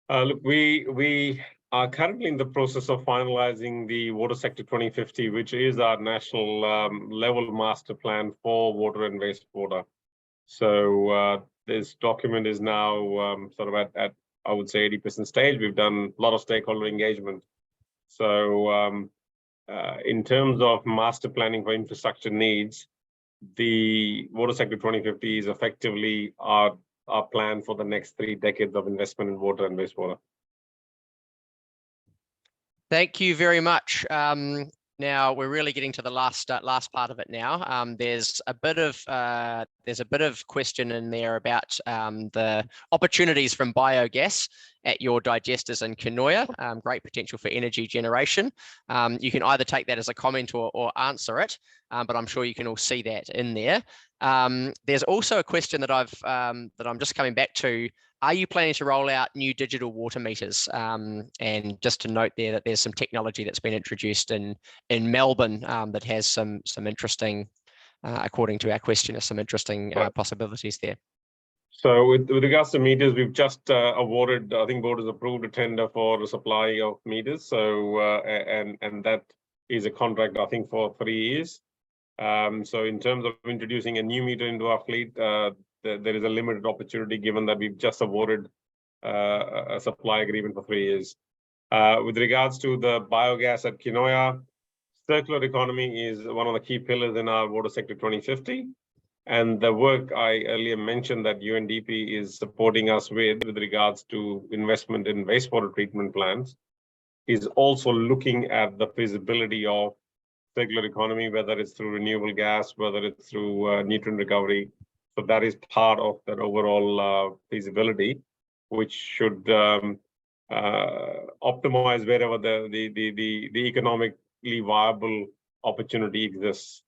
Look, we are currently in the process of finalizing the Water Sector 2050, which is our national level master plan for water and wastewater. So this document is now sort of at I would say 80% stage. We've done a lot of stakeholder engagement. So in terms of master planning for infrastructure needs, the Water Sector 2050 is effectively our plan for the next 3 decades of investment in water and wastewater. Thank you very much. Now we're really getting to the last part of it now. There's a bit of question in there about the opportunities from biogas at your digesters in Kanoya. Great potential for energy generation. You can either take that as a comment or answer it, but I'm sure you can all see that in there. There's also a question that I'm just coming back to. Are you planning to roll out new digital water meters? And just to note there that there's some technology that's been introduced in Melbourne that has some interesting, according to our questioner, some interesting possibilities there. So with regards to meters, we've just awarded, I think board has approved a tender for the supply of meters. So and that is a contract, I think, for 3 years. So in terms of introducing a new meter into our fleet, there is a limited opportunity given that we've just awarded a supply agreement for 3 years. With regards to the biogas at Kinoya, circular economy is one of the key pillars in our Water Sector 2050. And the work I earlier mentioned that UNDP is supporting us with regards to investment in wastewater treatment plants is also looking at the feasibility of circular economy, whether it's through renewable gas, whether it's through nutrient recovery. So that is part of that overall feasibility, which should optimize wherever the economically viable opportunity exists.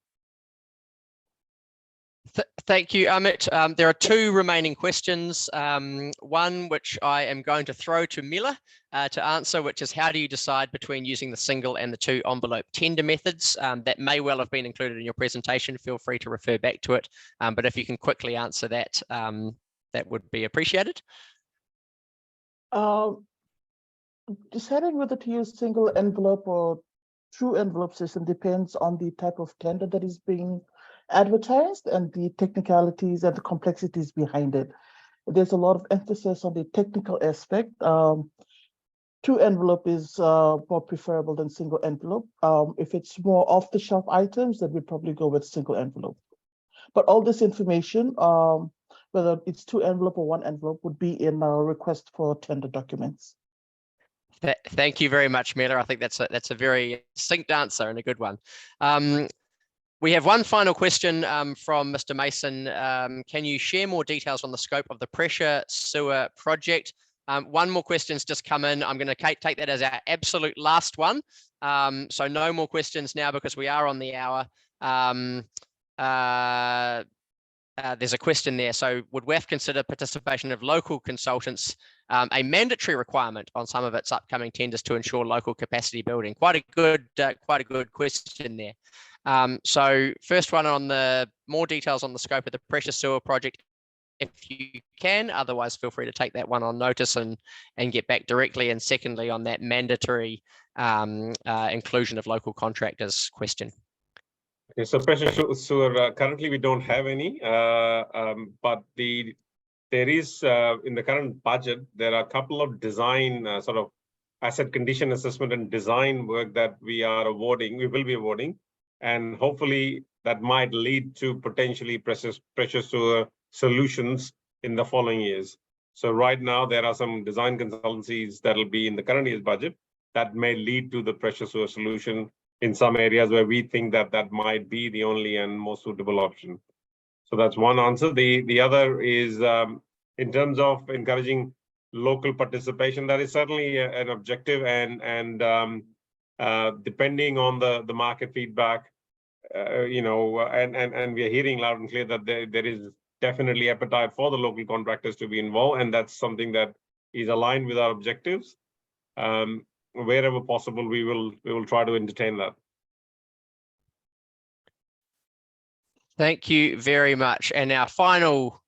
Thank you, Amit. There are two remaining questions. One which I am going to throw to Mila to answer, which is how do you decide between using the single and the two envelope tender methods? That may well have been included in your presentation. Feel free to refer back to it. But if you can quickly answer that, that would be appreciated. Deciding whether to use single envelope or true envelope system depends on the type of tender that is being advertised and the technicalities and the complexities behind it. There's a lot of emphasis on the technical aspect. True envelope is more preferable than single envelope. If it's more off-the-shelf items, then we'd probably go with single envelope. But all this information, whether it's two envelope or one envelope, would be in our request for tender documents. Thank you very much, Mila. I think that's a very succinct answer and a good one. We have one final question from Mr. Mason. Can you share more details on the scope of the pressure sewer project? One more question's just come in. I'm going to take that as our absolute last one. So no more questions now because we are on the hour. There's a question there. So would WEF consider participation of local consultants a mandatory requirement on some of its upcoming tenders to ensure local capacity building? Quite a good question there. So first one on the more details on the scope of the pressure sewer project, if you can, otherwise feel free to take that one on notice and get back directly. And secondly, on that mandatory inclusion of local contractors question. Okay, so pressure sewer, currently we don't have any, but there is, in the current budget, there are a couple of design sort of asset condition assessment and design work that we will be awarding. And hopefully that might lead to potentially pressure sewer solutions in the following years. So right now there are some design consultancies that will be in the current year's budget that may lead to the pressure sewer solution in some areas where we think that might be the only and most suitable option. So that's one answer. The other is in terms of encouraging local participation, that is certainly an objective, and depending on the market feedback, and we are hearing loud and clear that there is definitely appetite for the local contractors to be involved, and that's something that is aligned with our objectives. Wherever possible, we will try to entertain that. Thank you very much. And our final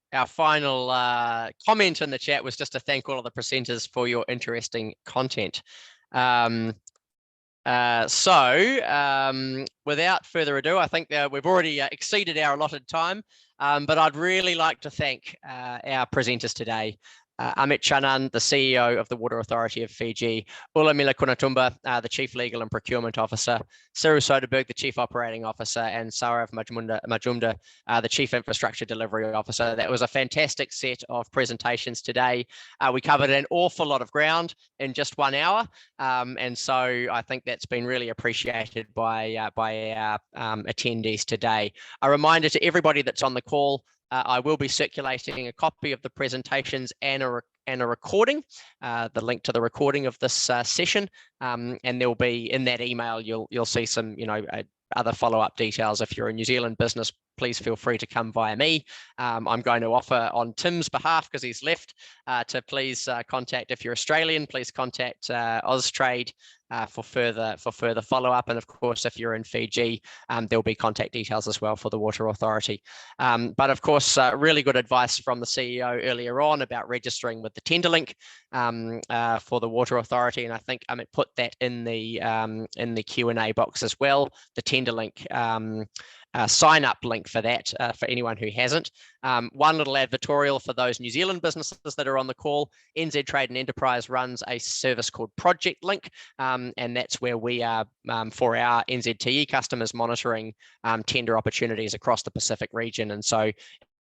comment in the chat was just to thank all of the presenters for your interesting content. Without further ado, I think we've already exceeded our allotted time, but I'd really like to thank our presenters today. Amit Chanand, the CEO of the Water Authority of Fiji, Ulamila Kunatumba, the Chief Legal and Procurement Officer, Siru Soderberg, the Chief Operating Officer, and Saurav Majumdar, the Chief Infrastructure Delivery Officer. That was a fantastic set of presentations today. We covered an awful lot of ground in just 1 hour, and so I think that's been really appreciated by our attendees today. A reminder to everybody that's on the call, I will be circulating a copy of the presentations and a recording, the link to the recording of this session, and there'll be in that email you'll see some other follow-up details. If you're a New Zealand business, please feel free to come via me. I'm going to offer on Tim's behalf, because he's left, to please contact, if you're Australian, please contact Austrade for further follow-up. And of course, if you're in Fiji, there'll be contact details as well for the Water Authority. But of course, really good advice from the CEO earlier on about registering with the tender link for the Water Authority, and I think Amit put that in the Q&A box as well. The tender link sign up link for that for anyone who hasn't. One little advertorial for those New Zealand businesses that are on the call. NZ Trade and Enterprise runs a service called Project Link, and that's where we are for our NZTE customers monitoring tender opportunities across the Pacific region. And so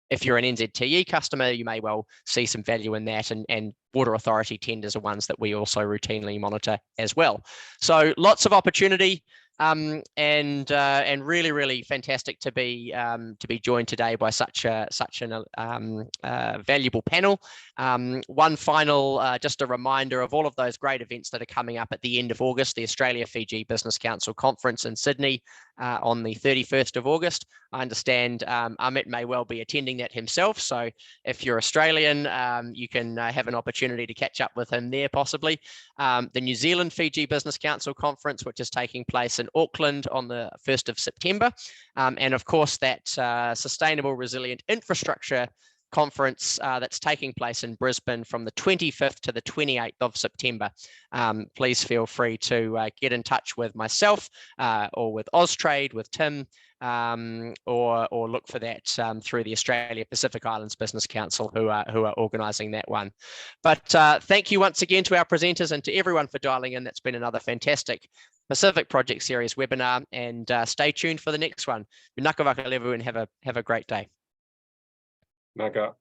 if you're an NZTE customer, you may well see some value in that, and Water Authority tenders are ones that we also routinely monitor as well. So lots of opportunity, and really fantastic to be joined today by such an valuable panel. One final just a reminder of all of those great events that are coming up at the end of August: the Australia Fiji Business Council Conference in Sydney on the 31st of August. I understand Amit may well be attending that himself, so if you're Australian, you can have an opportunity to catch up with him there possibly. The New Zealand Fiji Business Council Conference, which is taking place in Auckland on the 1st of September. And of course, that Sustainable Resilient Infrastructure Conference that's taking place in Brisbane from the 25th to the 28th of September. Please feel free to get in touch with myself or with Austrade, with Tim, or look for that through the Australia Pacific Islands Business Council, who are organising that one. But thank you once again to our presenters and to everyone for dialing in. That's been another fantastic Pacific Project Series webinar, and stay tuned for the next one. Naka waka levu, and have a great day. Naka.